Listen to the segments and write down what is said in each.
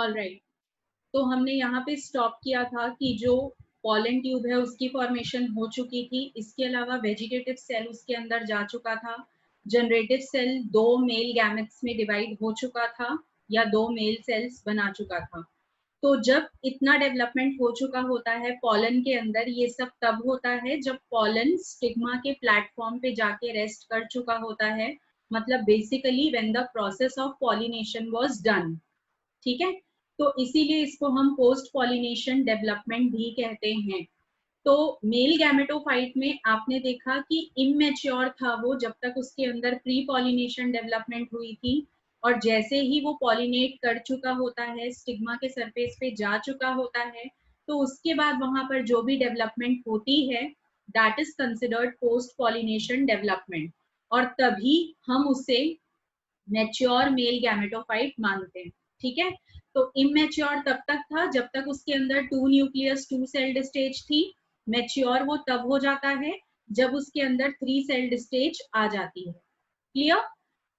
Alright, तो हमने यहाँ पे स्टॉप किया था कि जो पॉलन ट्यूब है उसकी फॉर्मेशन हो चुकी थी, इसके अलावा वेजिटेटिव सेल उसके अंदर जा चुका था, जनरेटिव सेल 2 मेल गैमेट्स में डिवाइड हो चुका था या 2 मेल सेल्स बना चुका था। तो जब इतना डेवलपमेंट हो चुका होता है पॉलन के अंदर, ये सब तब होता है जब पॉलन स्टिग्मा के प्लेटफॉर्म पे जाके रेस्ट कर चुका होता है, मतलब basically when the process of pollination was done. ठीक है, तो इसीलिए इसको हम पोस्ट पॉलिनेशन डेवलपमेंट भी कहते हैं। तो मेल गैमेटोफाइट में आपने देखा कि इमेच्योर था वो जब तक उसके अंदर प्री पॉलिनेशन डेवलपमेंट हुई थी, और जैसे ही वो पॉलिनेट कर चुका होता है, स्टिग्मा के सरफेस पे जा चुका होता है, तो उसके बाद वहां पर जो भी डेवलपमेंट होती है that is considered post pollination development, और तभी हम उसे मैच्योर मेल गैमेटोफाइट मानते हैं। ठीक है, तो इमेच्योर तब तक था जब तक उसके अंदर 2 न्यूक्लियस 2 सेल्ड स्टेज थी। मैच्योर वो तब हो जाता है जब उसके अंदर 3 सेल्ड स्टेज आ जाती है। क्लियर?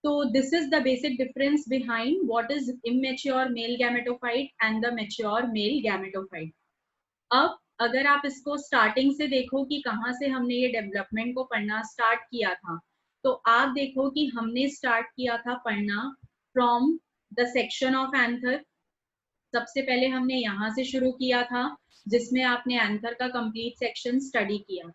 तो this is the basic difference behind what is immature male gametophyte and the mature male gametophyte. अब अगर आप इसको स्टार्टिंग से देखो कि कहाँ से हमने ये डेवलपमेंट को पढ़ना स्टार्ट किया था, तो आप देखो कि हमने स्टार्ट किया था पढ़ना from the section of anther. सबसे पहले हमने यहाँ से शुरू किया था, जिसमें आपने एंथर का कंप्लीट सेक्शन स्टडी किया।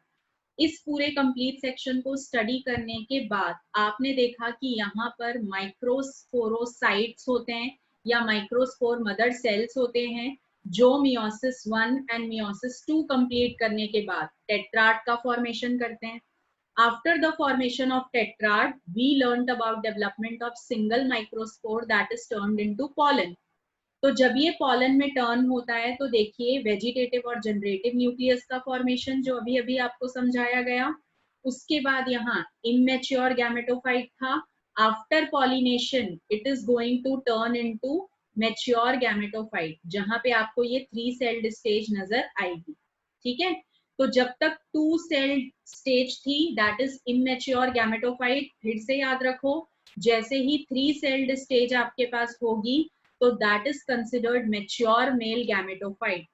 इस पूरे कंप्लीट सेक्शन को स्टडी करने के बाद आपने देखा कि यहाँ पर माइक्रोस्पोरोसाइट्स होते हैं या माइक्रोस्पोर मदर सेल्स होते हैं, जो मियोसिस 1 एंड मियोसिस 2 कंप्लीट करने के बाद टेट्राड का फॉर्मेशन करते हैं। After the formation of tetrad we learned about development of single microspore that is turned into pollen. तो जब ये पॉलन में टर्न होता है तो देखिए वेजिटेटिव और जनरेटिव न्यूक्लियस का फॉर्मेशन जो अभी अभी आपको समझाया गया। उसके बाद यहाँ इमेच्योर गैमेटोफाइट था। After pollination it is going to turn into mature gametophyte, जहां पे आपको ये 3 सेल्ड स्टेज नजर आएगी। ठीक है, तो जब तक 2 सेल्ड स्टेज थी दैट इज इमेच्योर गैमेटोफाइट। फिर से याद रखो, जैसे ही 3 सेल्ड स्टेज आपके पास होगी तो that is considered mature male gametophyte.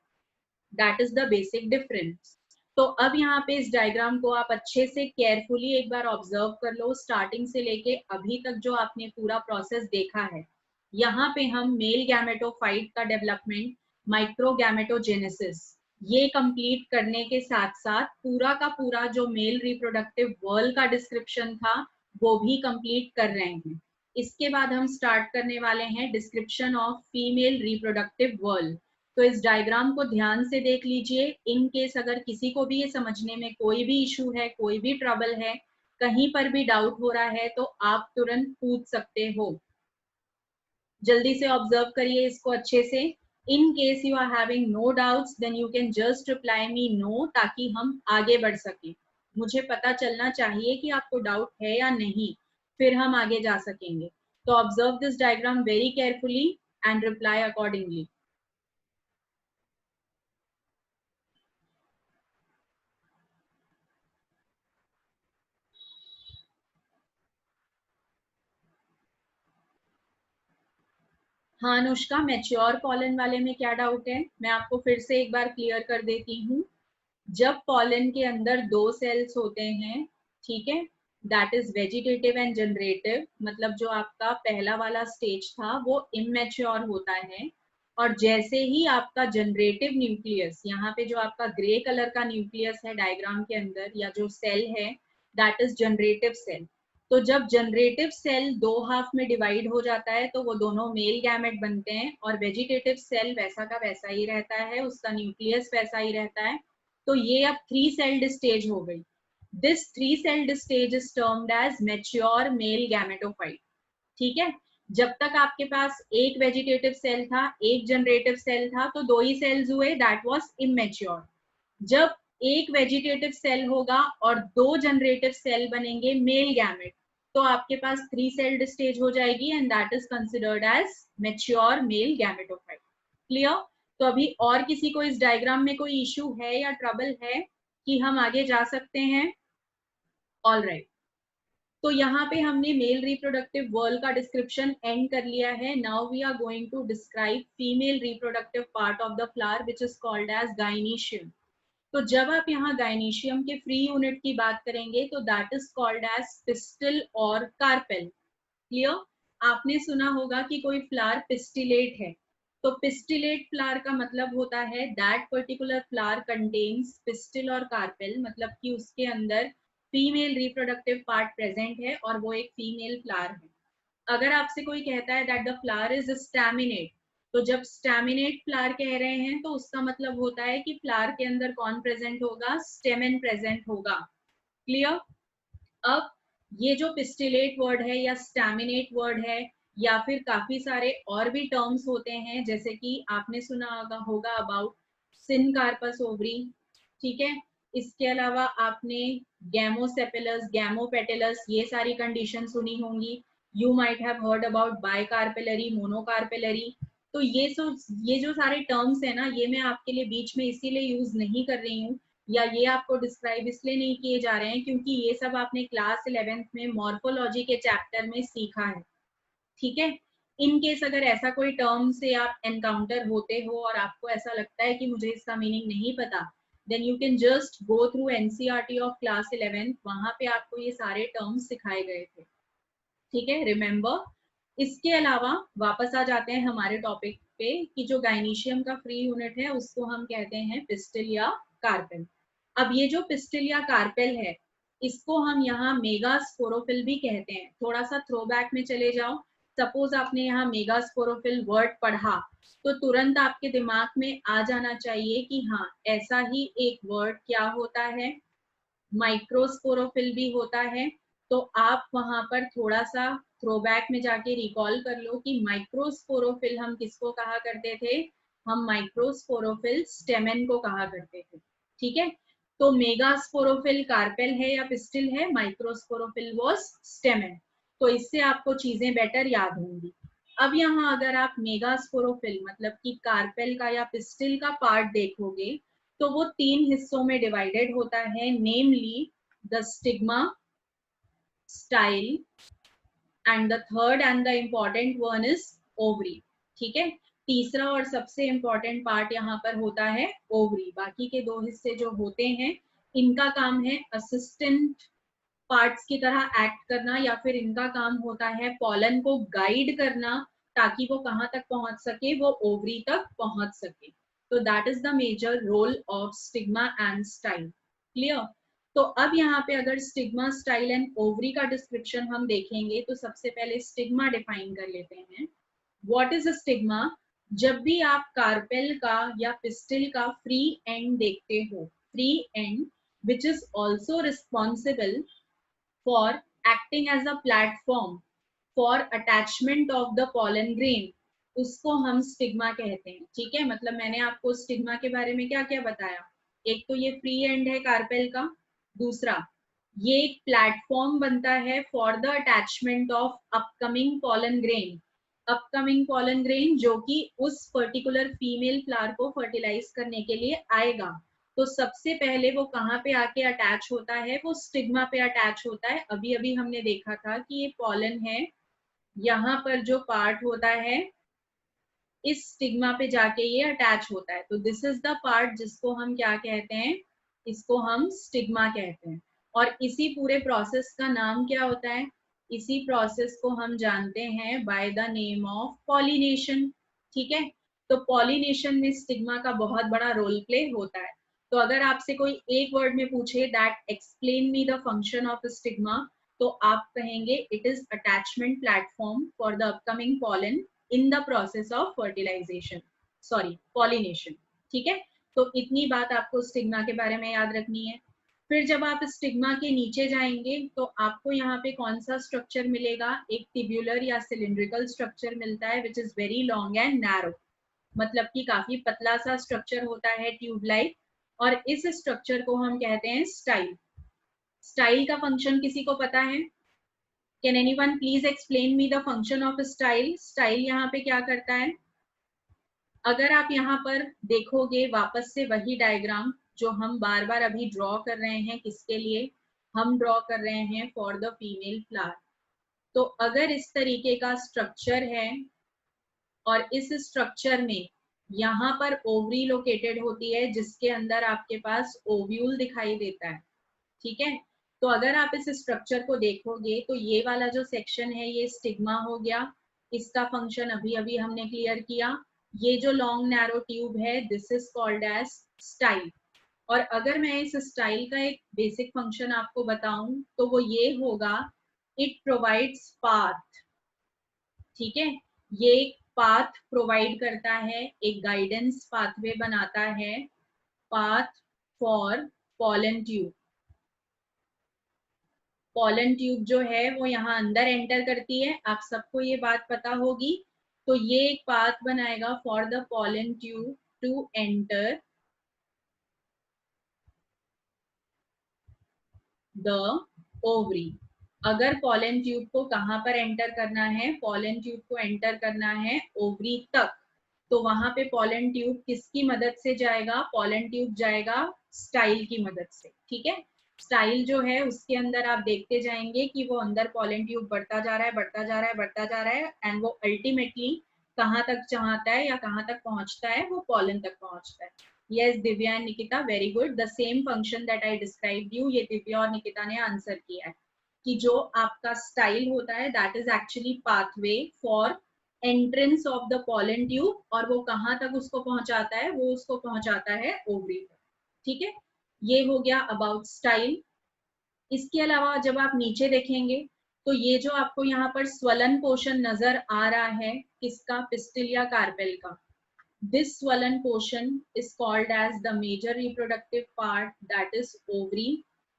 That is the basic difference. तो अब यहाँ पे इस डायग्राम को आप अच्छे से केयरफुली एक बार ऑब्जर्व कर लो, स्टार्टिंग से लेके अभी तक जो आपने पूरा प्रोसेस देखा है। यहाँ पे हम मेल गैमेटोफाइट का डेवलपमेंट, माइक्रोगैमेटोजेनेसिस, ये कंप्लीट करने के साथ साथ पूरा का पूरा जो मेल रिप्रोडक्टिव वर्ल्ड का डिस्क्रिप्शन था वो भी कंप्लीट कर रहे हैं। इसके बाद हम स्टार्ट करने वाले हैं description of female reproductive world. तो इस डायग्राम को ध्यान से देख लीजिए, इन केस अगर किसी को भी ये समझने में कोई भी इशू है, कोई भी ट्रबल है, कहीं पर भी डाउट हो रहा है तो आप तुरंत पूछ सकते हो। जल्दी से ऑब्जर्व करिए इसको अच्छे से। In case you are having no doubts then you can just reply me no, ताकि हम आगे बढ़ सकें। मुझे पता चलना चाहिए कि आपको डाउट है या नहीं, फिर हम आगे जा सकेंगे। तो observe this diagram very carefully and reply accordingly. हाँ अनुष्का, मैच्योर पॉलन वाले में क्या डाउट है? मैं आपको फिर से एक बार क्लियर कर देती हूँ। जब पॉलन के अंदर 2 सेल्स होते हैं, ठीक है, that is vegetative and generative, मतलब जो आपका पहला वाला स्टेज था वो इमेच्योर होता है। और जैसे ही आपका जनरेटिव न्यूक्लियस, यहाँ पे जो आपका ग्रे कलर का न्यूक्लियस है डायग्राम के अंदर, या जो सेल है दैट इज जनरेटिव सेल। तो जब जनरेटिव सेल 2 हाफ में डिवाइड हो जाता है तो वो दोनों मेल गैमेट बनते हैं, और वेजिटेटिव सेल वैसा का वैसा ही रहता है, उसका न्यूक्लियस वैसा ही रहता है। तो ये अब 3 सेल्ड स्टेज हो गई। This 3 celled stage is termed as mature male gametophyte. ठीक है, जब तक आपके पास एक वेजिटेटिव सेल था, एक जनरेटिव सेल था, तो 2 ही सेल्स हुए, दैट वाज इमेच्योर। जब एक वेजिटेटिव सेल होगा और 2 जनरेटिव सेल बनेंगे मेल गैमेट, तो आपके पास 3 सेल्ड स्टेज हो जाएगी and that is considered as mature male gametophyte. Clear? तो अभी और किसी को इस डायग्राम में कोई इशू है या ट्रबल है कि हम आगे जा सकते हैं? ऑल राइट, तो यहाँ पे हमने मेल रिप्रोडक्टिव वर्ल का डिस्क्रिप्शन एंड कर लिया है. Now we are going to describe female reproductive part of the flower which is called as gynoecium. तो जब आप यहाँ गाइनीशियम के फ्री यूनिट की बात करेंगे तो that is called as pistil और कार्पेल. क्लियर? आपने सुना होगा कि कोई फ्लावर पिस्टिलेट है. तो पिस्टिलेट फ्लावर का मतलब होता है that particular flower contains pistil और कार्पेल, मतलब कि उसके अंदर फीमेल रिप्रोडक्टिव पार्ट प्रेजेंट है और वो एक फीमेल फ्लावर है. अगर आपसे कोई कहता है that the flower is staminate, तो जब स्टैमिनेट फ्लावर कह रहे हैं तो उसका मतलब होता है कि फ्लावर के अंदर कौन प्रेजेंट होगा? स्टेमन प्रेजेंट होगा. क्लियर? अब ये जो पिस्टिलेट वर्ड है या स्टैमिनेट वर्ड है या फिर काफी सारे और भी टर्म्स होते हैं, जैसे कि आपने सुना होगा अबाउट सिनकार्पस ओवरी. ठीक है, इसके अलावा आपने गैमोसेपेलस, गैमोपेटेलस, ये सारी कंडीशन सुनी होंगी. You might have heard about bicarpellary, monocarpellary. तो ये जो सारे टर्म्स है ना, ये मैं आपके लिए बीच में इसीलिए यूज नहीं कर रही हूँ या ये आपको डिस्क्राइब इसलिए नहीं किए जा रहे हैं क्योंकि ये सब आपने क्लास 11th में मॉर्फोलॉजी के चैप्टर में सीखा है. ठीक है? इन केस अगर ऐसा कोई टर्म से आप एनकाउंटर होते हो और आपको ऐसा लगता है कि मुझे इसका मीनिंग नहीं पता, then you can just go through NCERT of class 11th. वहां पे आपको ये सारे टर्म्स सिखाए गए थे. ठीक है, रिमेम्बर. इसके अलावा वापस आ जाते हैं हमारे टॉपिक पे कि जो गाइनीशियम का फ्री यूनिट है उसको हम कहते हैं पिस्टिल या कार्पेल. अब ये जो पिस्टिल या कार्पेल है इसको हम यहाँ मेगास्पोरोफिल भी कहते हैं. थोड़ा सा थ्रोबैक में चले जाओ. सपोज आपने यहाँ मेगास्पोरोफिल वर्ड पढ़ा तो तुरंत आपके दिमाग में आ जाना चाहिए कि हाँ, ऐसा ही एक वर्ड क्या होता है, माइक्रोस्पोरोफिल भी होता है. तो आप वहां पर थोड़ा सा थ्रोबैक में जाके रिकॉल कर लो कि माइक्रोस्पोरोफिल हम किसको कहा करते थे? हम माइक्रोस्पोरोफिल स्टेमन को कहा करते थे. ठीक है, तो मेगास्पोरोफिल कार्पेल है या पिस्टिल है, माइक्रोस्पोरोफिल वाज स्टेमन. तो इससे आपको चीजें बेटर याद होंगी. अब यहाँ अगर आप मेगास्पोरोफिल मतलब कि कार्पेल का या पिस्टिल का पार्ट देखोगे तो वो 3 हिस्सों में डिवाइडेड होता है, namely the stigma, style and the third and the important one is ovary. ठीक है, तीसरा और सबसे इम्पॉर्टेंट पार्ट यहाँ पर होता है ओवरी. बाकी के 2 हिस्से जो होते हैं इनका काम है असिस्टेंट पार्ट्स की तरह एक्ट करना या फिर इनका काम होता है पॉलन को गाइड करना ताकि वो कहाँ तक पहुंच सके, वो ओवरी तक पहुंच सके. तो that is the major role of stigma and style. Clear? तो अब यहाँ पे अगर स्टिग्मा, स्टाइल एंड ओवरी का डिस्क्रिप्शन हम देखेंगे तो सबसे पहले स्टिग्मा डिफाइन कर लेते हैं. What is a stigma? जब भी आप कार्पेल का या पिस्टिल का फ्री एंड देखते हो, free and which is also responsible for acting as a platform for attachment of the pollen grain, उसको हम स्टिग्मा कहते हैं. ठीक है, मतलब मैंने आपको स्टिग्मा के बारे में क्या क्या बताया. एक तो ये फ्री एंड है कार्पेल का. दूसरा, ये एक प्लेटफॉर्म बनता है for the attachment of upcoming pollen grain. Upcoming pollen grain जो कि उस पर्टिकुलर फीमेल फ्लावर को फर्टिलाइज करने के लिए आएगा. तो सबसे पहले वो कहाँ पे आके अटैच होता है? वो स्टिग्मा पे अटैच होता है. अभी अभी हमने देखा था कि ये पॉलन है, यहाँ पर जो पार्ट होता है इस स्टिग्मा पे जाके ये अटैच होता है. तो दिस इज द पार्ट जिसको हम क्या कहते हैं? इसको हम स्टिग्मा कहते हैं. और इसी पूरे प्रोसेस का नाम क्या होता है? इसी प्रोसेस को हम जानते हैं by the name of pollination. ठीक है, तो पॉलिनेशन में स्टिग्मा का बहुत बड़ा रोल प्ले होता है. तो अगर आपसे कोई एक वर्ड में पूछे that explain me the function of stigma, तो आप कहेंगे it is attachment platform for the upcoming pollen in the process of fertilization, sorry pollination. ठीक है, तो इतनी बात आपको स्टिग्मा के बारे में याद रखनी है. फिर जब आप स्टिग्मा के नीचे जाएंगे तो आपको यहाँ पे कौन सा स्ट्रक्चर मिलेगा? एक टिब्यूलर या सिलिंड्रिकल स्ट्रक्चर मिलता है which is very long and narrow, मतलब कि काफी पतला सा स्ट्रक्चर होता है, ट्यूब लाइक. और इस स्ट्रक्चर को हम कहते हैं स्टाइल. स्टाइल का फंक्शन किसी को पता है? Can anyone please explain me the function of style? Style यहाँ पे क्या करता है? अगर आप यहाँ पर देखोगे वापस से वही डायग्राम जो हम बार बार अभी ड्रॉ कर रहे हैं, किसके लिए? हम ड्रॉ कर रहे हैं फॉर द फीमेल फ्लावर। तो अगर इस तरीके का स्ट्रक्चर है और इस स्ट्रक्चर में यहाँ पर ओवरी लोकेटेड होती है जिसके अंदर आपके पास ओव्यूल दिखाई देता है, ठीक है। तो अगर आप इस स्ट्रक्चर को देखोगे तो ये वाला जो सेक्शन है ये स्टिग्मा हो गया, इसका फंक्शन अभी अभी हमने क्लियर किया। ये जो लॉन्ग नैरो ट्यूब है this is called as style. और अगर मैं इस स्टाइल का एक बेसिक फंक्शन आपको बताऊं तो वो ये होगा, इट प्रोवाइड्स पाथ, ठीक है। ये एक पाथ प्रोवाइड करता है, एक गाइडेंस पाथवे बनाता है, path for pollen tube. Pollen tube जो है वो यहाँ अंदर एंटर करती है, आप सबको ये बात पता होगी। तो ये एक पाथ बनाएगा for the pollen tube to enter the ovary. अगर पॉलन ट्यूब को कहाँ पर एंटर करना है, पॉलन ट्यूब को एंटर करना है ओवरी तक, तो वहां पे पॉलन ट्यूब किसकी मदद से जाएगा, पॉलन ट्यूब जाएगा स्टाइल की मदद से, ठीक है। स्टाइल जो है उसके अंदर आप देखते जाएंगे कि वो अंदर पॉलन ट्यूब बढ़ता जा रहा है, बढ़ता जा रहा है, बढ़ता जा रहा है, एंड वो अल्टीमेटली कहाँ तक चाहता है या कहाँ तक पहुंचता है, वो पॉलन तक पहुंचता है। Yes Divya and Nikita, very good. The same function that I described you, ये दिव्या और निकिता ने आंसर किया है कि जो आपका स्टाइल होता है that is actually pathway for entrance of the pollen tube, और वो कहाँ तक उसको पहुंचाता है, वो उसको पहुंचाता है ओवरी तक, ठीक है। ये हो गया अबाउट स्टाइल। इसके अलावा जब आप नीचे देखेंगे तो ये जो आपको यहाँ पर स्वलन पोर्शन नजर आ रहा है किसका, पिस्टिल या कार्पेल का, this swollen portion is called as the major reproductive part, that is ovary.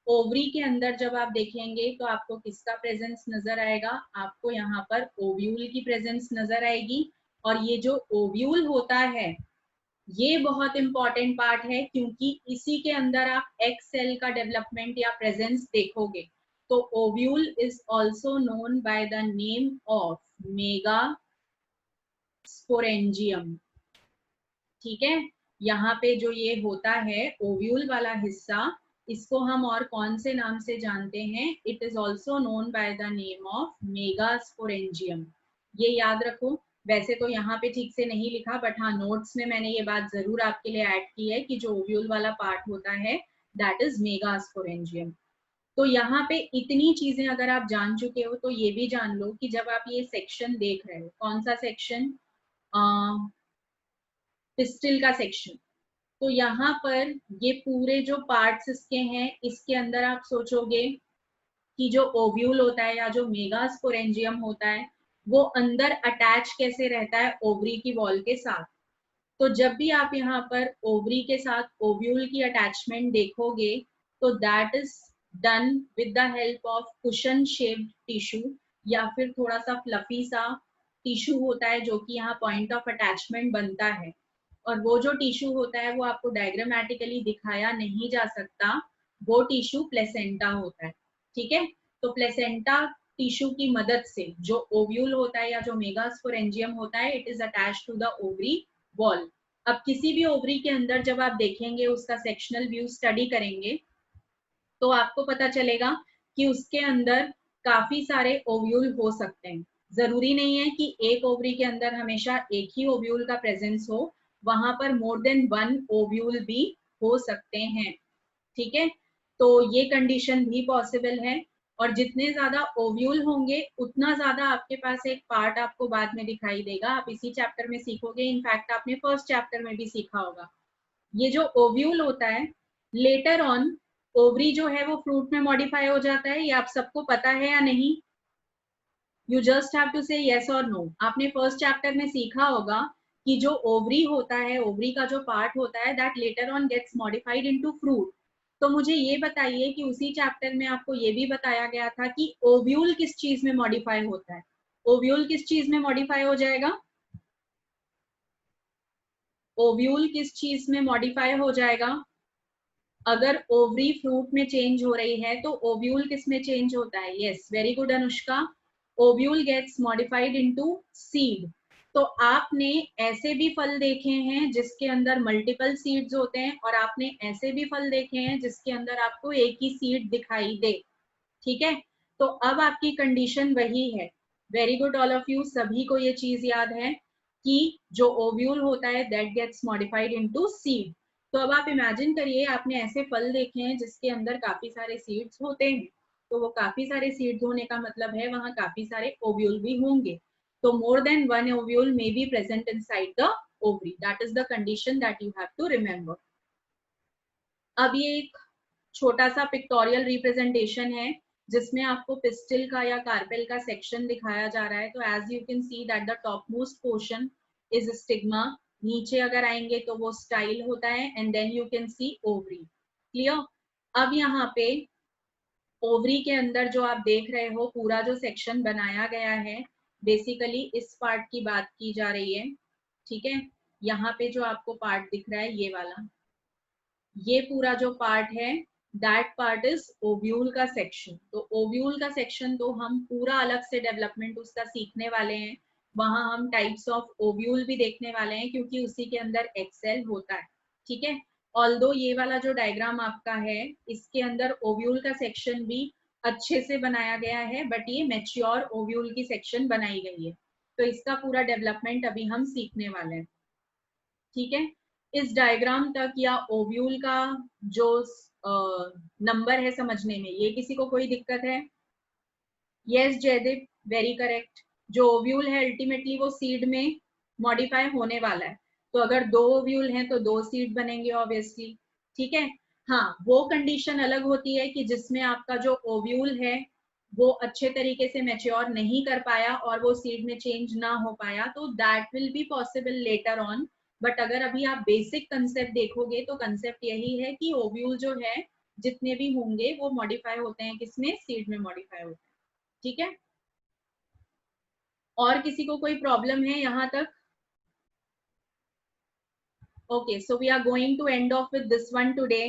Ovary के अंदर जब आप देखेंगे तो आपको किसका प्रेजेंस नजर आएगा, आपको यहाँ पर ओव्यूल की प्रेजेंस नजर आएगी। और ये जो ओव्यूल होता है ये बहुत इंपॉर्टेंट पार्ट है क्योंकि इसी के अंदर आप एक्स सेल का डेवलपमेंट या प्रेजेंस देखोगे। तो ovule is also known by the name of mega sporangium, ठीक है। यहाँ पे जो ये होता है ओव्यूल वाला हिस्सा, इसको हम और कौन से नाम से जानते हैं, it is also known by the name of megasporangium. ये याद रखो। वैसे तो यहाँ पे ठीक से नहीं लिखा बट हाँ नोट्स में मैंने ये बात जरूर आपके लिए ऐड की है कि जो ओव्यूल वाला पार्ट होता है दैट इज मेगास्पोरेंजियम। तो यहाँ पे इतनी चीजें अगर आप जान चुके हो तो ये भी जान लो कि जब आप ये सेक्शन देख रहे हो, कौन सा सेक्शन, पिस्टिल का सेक्शन, तो यहाँ पर ये पूरे जो पार्ट्स इसके हैं इसके अंदर आप सोचोगे कि जो ओव्यूल होता है या जो मेगास्पोरेंजियम होता है वो अंदर अटैच कैसे रहता है ओवरी की वॉल के साथ। तो जब भी आप यहाँ पर ओवरी के साथ ओव्यूल की अटैचमेंट देखोगे तो that is done with the help of cushion shaped tissue, या फिर थोड़ा सा फ्लफी सा टिश्यू होता है जो कि यहाँ पॉइंट ऑफ अटैचमेंट बनता है। और वो जो टिश्यू होता है वो आपको डायग्रामेटिकली दिखाया नहीं जा सकता, वो टिश्यू प्लेसेंटा होता है, ठीक है। तो प्लेसेंटा टिश्यू की मदद से जो ओव्यूल होता है या जो मेगास्पोरेंजियम होता है it is attached to the ovary wall. अब किसी भी ओवरी के अंदर जब आप देखेंगे उसका सेक्शनल व्यू स्टडी करेंगे तो आपको पता चलेगा कि उसके अंदर काफी सारे ओव्यूल हो सकते हैं। जरूरी नहीं है कि एक ओवरी के अंदर हमेशा एक ही ओव्यूल का प्रेजेंस हो, वहां पर मोर देन वन ओव्यूल भी हो सकते हैं, ठीक है। तो ये कंडीशन भी पॉसिबल है। और जितने ज्यादा ओव्यूल होंगे उतना ज्यादा आपके पास एक पार्ट आपको बाद में दिखाई देगा, आप इसी चैप्टर में सीखोगे, इनफैक्ट आपने फर्स्ट चैप्टर में भी सीखा होगा। ये जो ओव्यूल होता है लेटर ऑन ओवरी जो है वो फ्रूट में मॉडिफाई हो जाता है, ये आप सबको पता है या नहीं, यू जस्ट हैव टू से यस और नो। आपने फर्स्ट चैप्टर में सीखा होगा कि जो ओवरी होता है, ओवरी का जो पार्ट होता है that later on gets modified into fruit. तो मुझे ये बताइए कि उसी चैप्टर में आपको ये भी बताया गया था कि ओव्यूल किस चीज में मॉडिफाई होता है, ओव्यूल किस चीज में मॉडिफाई हो जाएगा, ओव्यूल किस चीज में मॉडिफाई हो जाएगा, अगर ओवरी फ्रूट में चेंज हो रही है तो ओव्यूल किस में चेंज होता है, yes very good Anushka, ovule gets modified into seed. तो आपने ऐसे भी फल देखे हैं जिसके अंदर मल्टीपल सीड्स होते हैं, और आपने ऐसे भी फल देखे हैं जिसके अंदर आपको एक ही सीड दिखाई दे। ठीक है, तो अब आपकी कंडीशन वही है। Very good all of you, सभी को ये चीज याद है कि जो ओव्यूल होता है that gets modified into seed. तो अब आप इमेजिन करिए आपने ऐसे फल देखे हैं जिसके अंदर काफी सारे सीड्स होते हैं, तो वो काफी सारे सीड्स होने का मतलब है वहां काफी सारे ओव्यूल भी होंगे। तो more than one ovule may be present inside the ovary. That is the condition that you have to remember. अब ये एक छोटा सा पिक्टोरियल रिप्रेजेंटेशन है जिसमें आपको पिस्टिल का या कार्पेल का सेक्शन दिखाया जा रहा है। तो as you can see that the top most portion is stigma, नीचे अगर आएंगे तो वो स्टाइल होता है, and then you can see ovary. Clear? अब यहाँ पे ओवरी के अंदर जो आप देख रहे हो पूरा जो सेक्शन बनाया गया है, बेसिकली इस पार्ट की बात की जा रही है। ठीक है, यहाँ पे जो आपको पार्ट दिख रहा है ये वाला, ये पूरा जो पार्ट है दैट पार्ट इज ओव्यूल का सेक्शन। तो ओव्यूल का सेक्शन तो हम पूरा अलग से डेवलपमेंट उसका सीखने वाले हैं, वहां हम टाइप्स ऑफ ओव्यूल भी देखने वाले हैं क्योंकि उसी के अंदर एक्सेल होता है। ठीक है, ऑल्दो ये वाला जो डायग्राम आपका है इसके अंदर ओव्यूल का सेक्शन भी अच्छे से बनाया गया है, बट ये मैच्योर ओव्यूल की सेक्शन बनाई गई है, तो इसका पूरा डेवलपमेंट अभी हम सीखने वाले हैं। ठीक है, इस डायग्राम तक या ओव्यूल का जो नंबर है समझने में, ये किसी को कोई दिक्कत है? Yes Jaideep, very correct. जो ओव्यूल है अल्टीमेटली वो सीड में मॉडिफाई होने वाला है, तो अगर दो ओव्यूल हैं तो दो सीड बनेंगे ऑब्वियसली। ठीक है, हाँ वो कंडीशन अलग होती है कि जिसमें आपका जो ओव्यूल है वो अच्छे तरीके से मैच्योर नहीं कर पाया और वो सीड में चेंज ना हो पाया, तो that will be possible later on. But अगर अभी आप बेसिक कंसेप्ट देखोगे तो कंसेप्ट यही है कि ओव्यूल जो है जितने भी होंगे वो मॉडिफाई होते हैं, किसमें? सीड में मॉडिफाई होते हैं। ठीक है, और किसी को कोई प्रॉब्लम है यहाँ तक? Okay, so we are going to end off with this one today.